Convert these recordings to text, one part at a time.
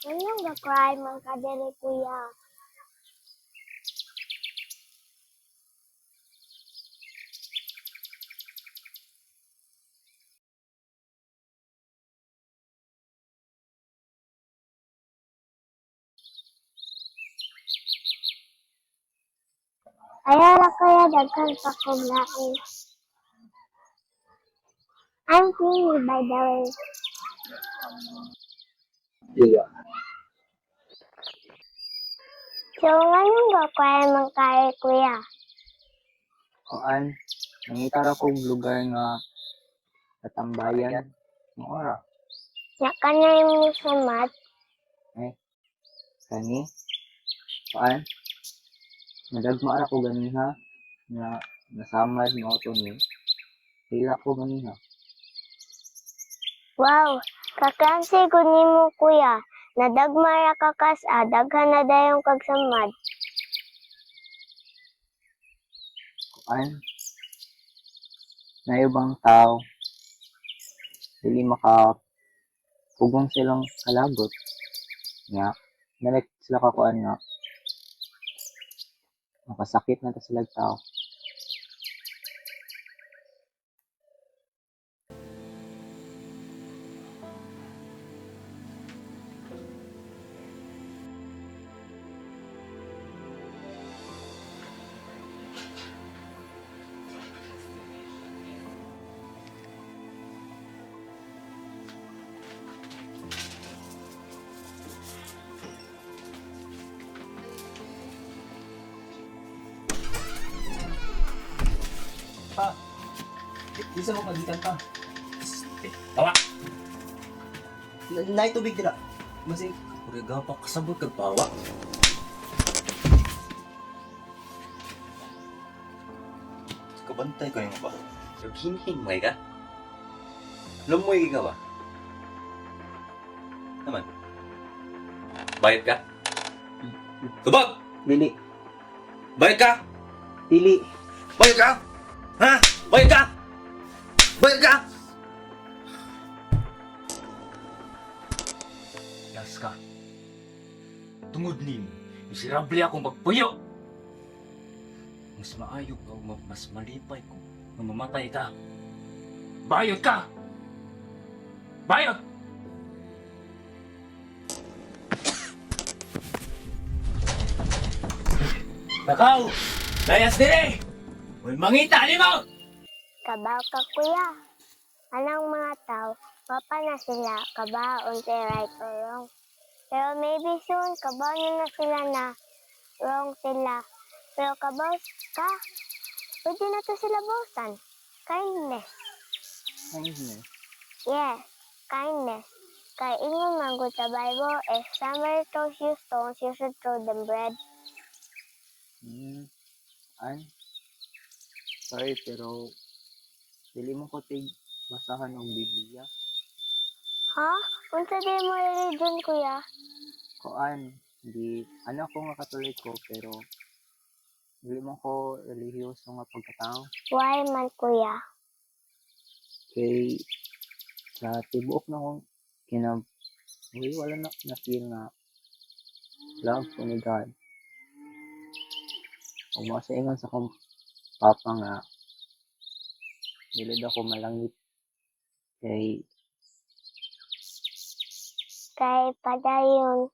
Anong ga-cry man ka diri, kuya? Kaya ra kaya daghan pa kong lain. I'm Queenie, by the way. Yeah. So, anong ga-cry man ka, kuya? Kuan, nangita ra kog lugar nga katambayan. Nga ora. Nya kanay mo sa mat, Eh, kani. Kuan, nadagma ra ko ganiha nga nasamad mo to ni. Hila ko ganiha. wow, kakansi ko nimo, kuya. Nadagma ra ka kas-a, daghan na dayong kagsamad. Kuan, nayubang tao dili maka pugong silang kalagot nga nanek sila ka kuan nga makasakit na ta sila tao. Pa, isa mo magikan pa. Tawa! Nay tubig dira. Masig. Uriga pa kasabot kag pawa. Kabantay ko yung ba? Hinhing ka? Lumoy ka ba? Naman. Bayad ka? Tubag! Dili, Bayad ka! dili. Bayad ka! Ha? Bayad ka! Bayad ka! Yas ka. Tungod nin, miserable akong magpuyo. Mas maayog ka, mas malipay ko na mamatay ka. Bayad ka! Bayad! Nakaw! Layas dire! May mangita, limaw! Kabaw ka, kuya. Anang mga tao, papa na sila, kabaon si right or wrong. Pero maybe soon, kabaw na sila na wrong sila. Pero kabaw ka, pwede na to sila bawsan. Kindness. Kindness. Yes, kindness. Kay ingon man gud sa Bible, if somebody throws you stones, you should throw them bread. An, sorry pero dili mo ko tig basahan og Biblia. Ha? Unsa di mo religion, kuya? Kuan, di anak ko nga Katoliko pero dili mo ko relihiyoso nga pagkatao. Why man, kuya? Kay sa tibuok na kong wala na feel nga love ko ni God. Kung masaingon sa kong papa nga dili daw ko malangit kay Kay padayon.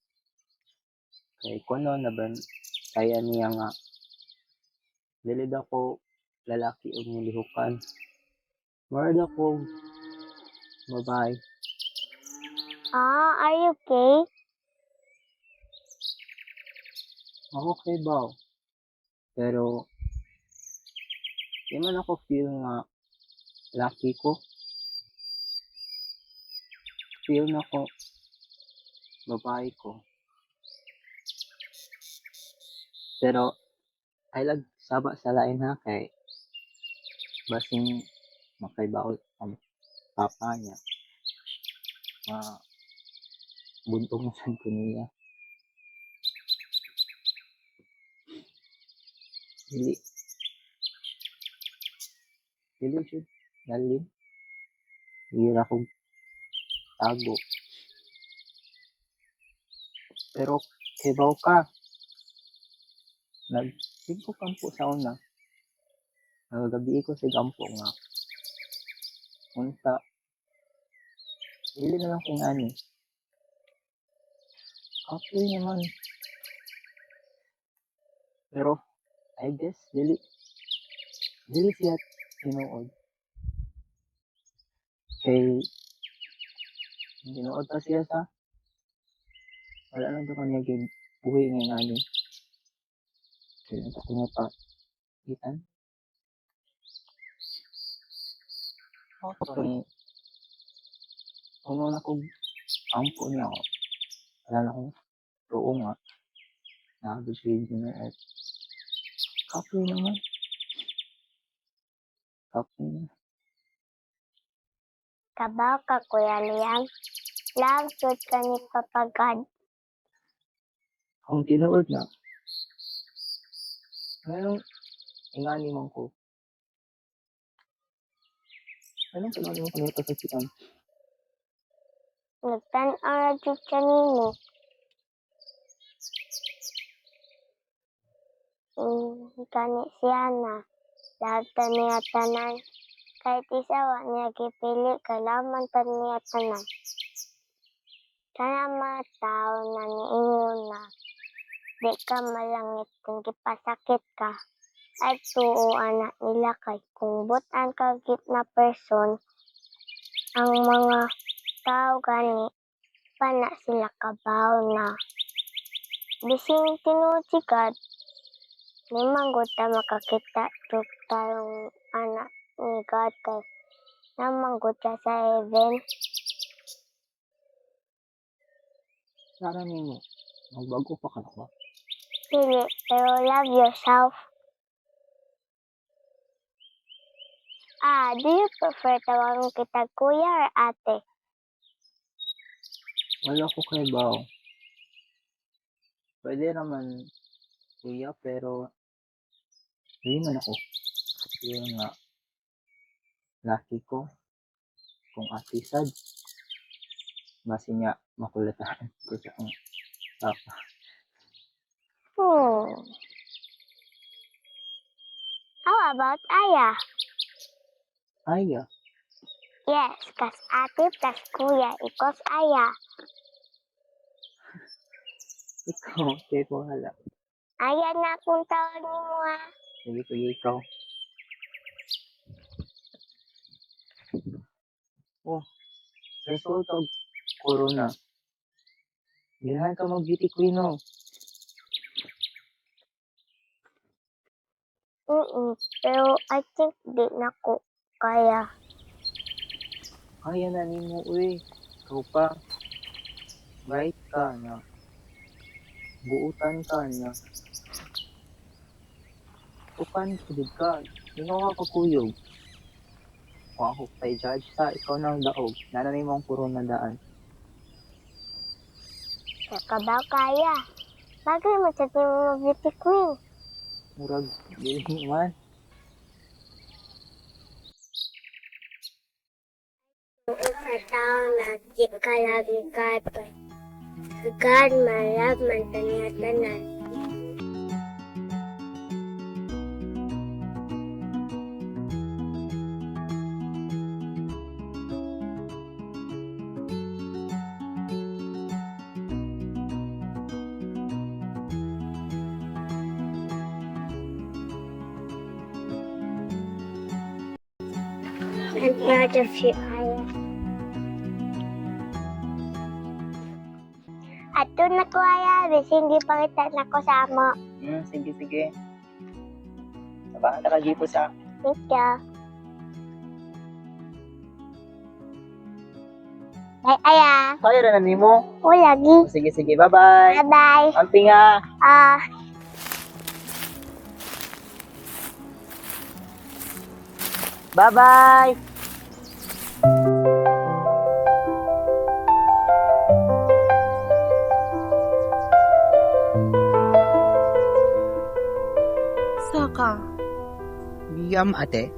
kuno na ban kaya niya nga dili daw ko lalaki og nilihukan. Mara daw ko babae. Are you okay? Okay ba? Pero Di man ako feel nga lucky ko. Feel na ko babae ko. Pero ay lag saba sa lain ha kay basing makaibaw ang papa niya. Buntong na sad ko niya. Dili. Dili jud. Lalim. Hira kong tago. Pero kibaw ka. Nagsimpo kampo sa una. Nagagabi ko sa gampo nga. Unta. Dili na lang kung ani. Couple naman. Pero, I guess, dili siya tinuod. Kay, tinuod pa siya sa, wala lang ito kanya buhay ngayon ani. Kaya ito ko nga pa, itan. Ako ni, kung na kong ampo niya ako, wala na akong roong nga, nakabisig niya at couple naman. Couple na. Kabaw ka, Kuya Liam. Love good ka ni Papa God. Kung tinuod na, ngayon, ingani man ko. Anong kailangan mo kung ito sa sikan? Nagtan-aw na jud siya nimo. Kani siya na. Lahat ta niya tanan. Kahit isa wa niya gipili, kalaman ta niya tanan. Sana mga tao na niingon na di ka malangit kung gipasakit ka. Ay tuuan na nila kay kung butan ka git na person, ang mga tao gani pa na sila kabaw na. Bising tinuod si God, limang gud ta makakita jud tayong anak ni God kay namang gud siya sa heaven. Sana nimo, magbago pa ka na ba? Dili, pero love yourself. Do you prefer tawagin kita kuya or ate? Wala ko kay baw. Pwede naman kuya, pero hindi man ako. Yung nga, lucky ko, kung atisad, basi niya makulatan ko sa ang papa. How about Aya? Aya, Yes, kas ate plus kuya equals Aya. ikaw, kaya ko hala. Aya na akong tawag ni mo ha. Sige, ikaw. Oh, result of corona. Ganahan ka mag-beauty queen, no? Pero I think di na ko kaya. Kaya na nimo, uy. Ikaw pa. Bright ka na. Buutan ka na. Upan, kulid ka. Ikaw ka pagkuyog. Kung ako kay judge sa, ikaw nang daog. Nananay mo ang corona daan. Kakabaw kaya. Bagay mo sa team mo beauty queen. Murag, dili man. Sa tao na di ka lagi God. God, malab man taniya tanan. I'm proud of you, Aya. Ato na ko, Aya. Bising di pakita na ko sa amo. Sige. Sabahan na ka, Jipo, sa Thank you. Ay, aya. Kaya na nimo. O, lagi. Sige, sige. Bye-bye. Bye-bye. Amping nga. Ah, Bye-bye. Saka, Biyam ate.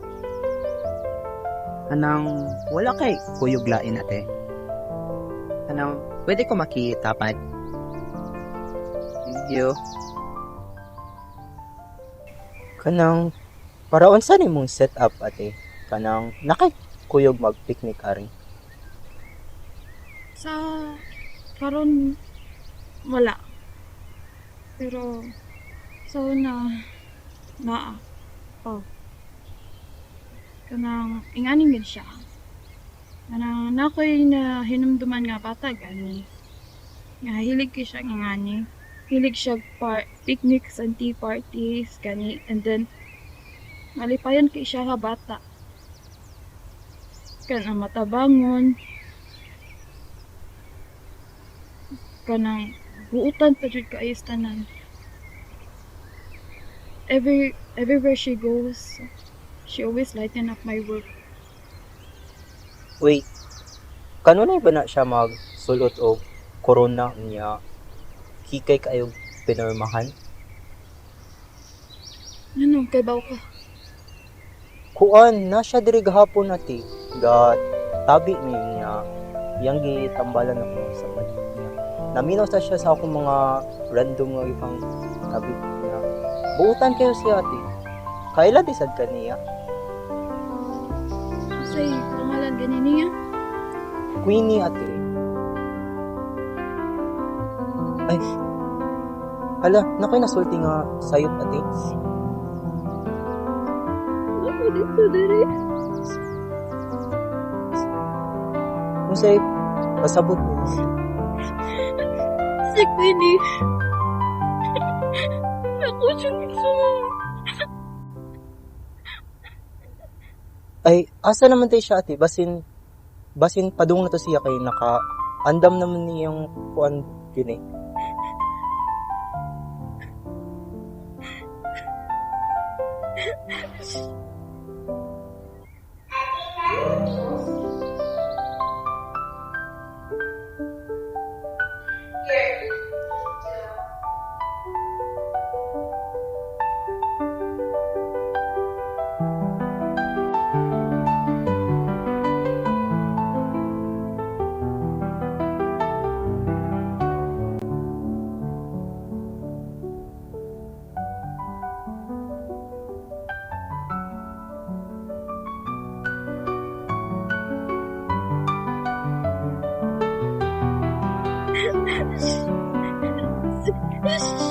Anang wala kay kuyuglain ate. Anang pwede ko makita pad. Thank you. Kanang para unsa nimong setup ate? Kanang nakay kuyog mag-picnic ari. sa karon wala. Pero sa una naa. Oh. Kanang ingani gid siya. Kanang nakoy na hinumduman nga bata gani. Nga hilig ko siya ingani. Hilig siya picnics and tea parties gani, and then malipayon kay siya nga bata. Kanang matabangon. Kanang buutan pa jud kaayos tanan. Everywhere she goes, she always lighten up my work. Wait. Kanunay ba na siya magsulot og corona niya? Hikay kayo pinirmahan? Ano, kay baw ka? Kuan na siya diri gahapon ati. Gat tabi mi niya. Yang gitambalan ako sa niya. Naminaw sa siya sa akong mga random nga ibang tabi niya. Buutan kayo siya ati. Kaila di sad kaniya. Say, pangalan ganin niya? Queenie ati. Ay. Hala, nakoy nasulti nga sayop ati. Ako dito diri. Kung say pasabot mo. Si Queenie. Ako siyang gusto. Ay, asa naman tayo siya ati? Basin padung na to siya kay naka andam naman niyang kuan yun eh.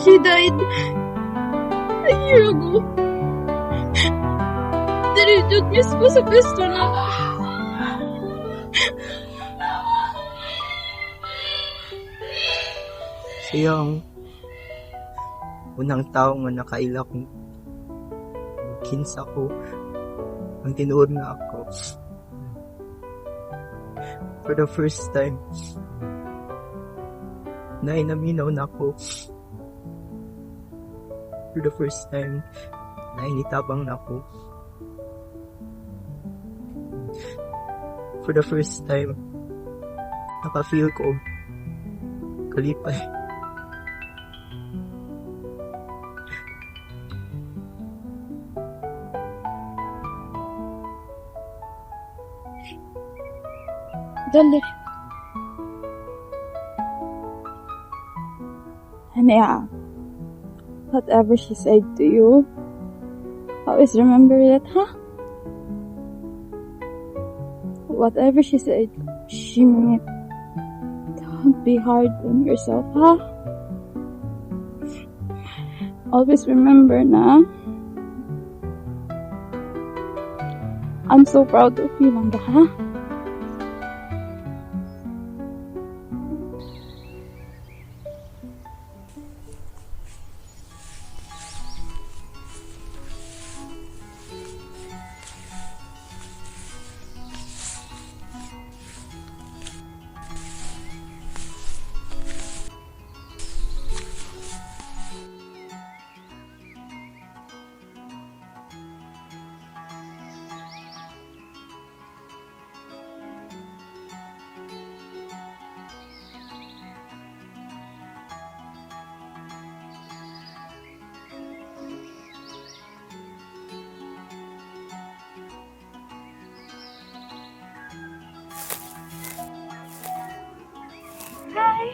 She died a year ago. Diri jud mismo sa pesto na. Siya ang unang tao nga nakaila kong kinsa ko ang tinuod na ako. For the first time, naminaw na ako. For the first time, nainitabang na ako. For the first time, naka-feel ko kalipay. Dali. Hania, whatever she said to you, always remember it, huh? Whatever she said, she meant. Don't be hard on yourself, huh? Always remember na. I'm so proud of you, Nanda, huh?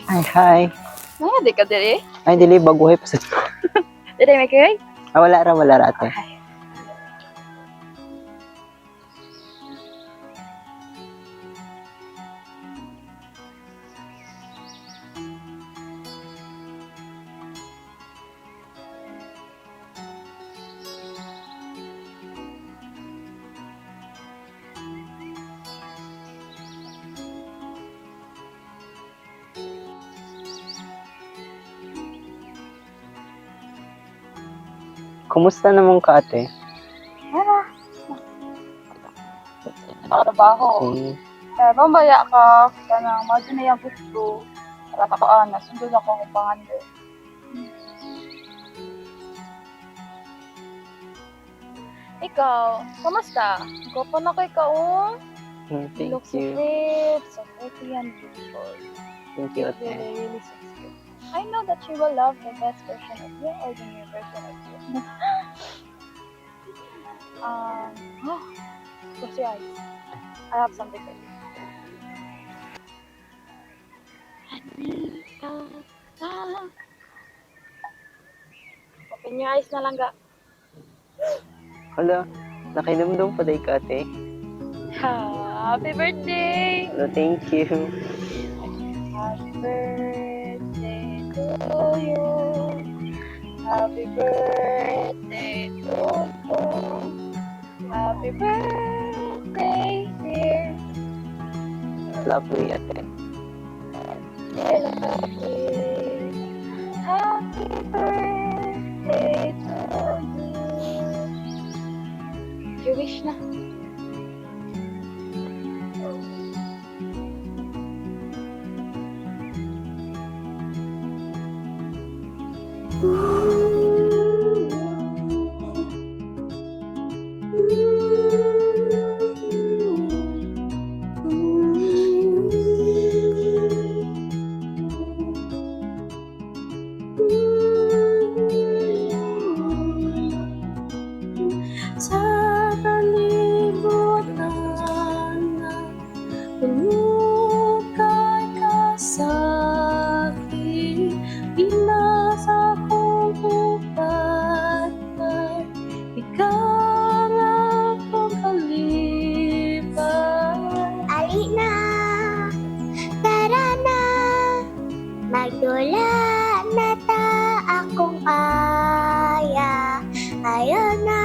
Hi, hi. Naya, di ka diri? Ay, dili, baguhay pa sa ko. Diri, may kay? Ah, wala ra, ate. Kumusta naman ka, ate? Trabaho. Okay. Kaya mamaya ka, kanang madyo na yung gusto. Para ka na, sundod ako ang panganda. Ikaw, kamusta? Gopo na ko ikaw, You Thank look so you. fit, so pretty and beautiful. Thank you, Really, ate. really so cute. I know that you will love the best version of you or the new version of you. Close your eyes. I have something for you. Open your eyes na lang ga. Hala, nakinumdum pa day ka, ate. Happy birthday! Hala, thank you. Happy birthday to you. Happy birthday to you. Happy birthday, dear. Lovely, ate. Dear lovely. Happy birthday to you. Your wish na. Sa kalibutan na lumukay ka sa akin, pinasa kong upat at ikaw ang akong kalipan. Ali na, tara na, magdula na ta akong aya. Ayaw na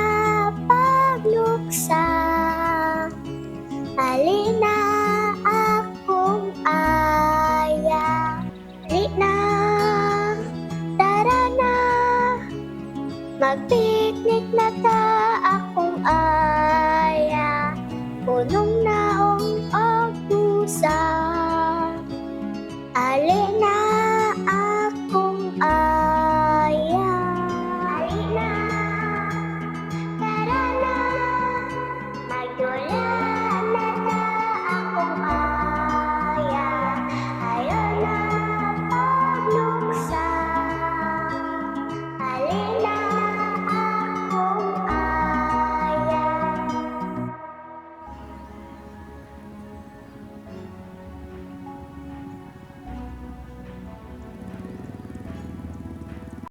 pagluksa, ali na akong aya. Ali na, tara na, mag-picnic na ta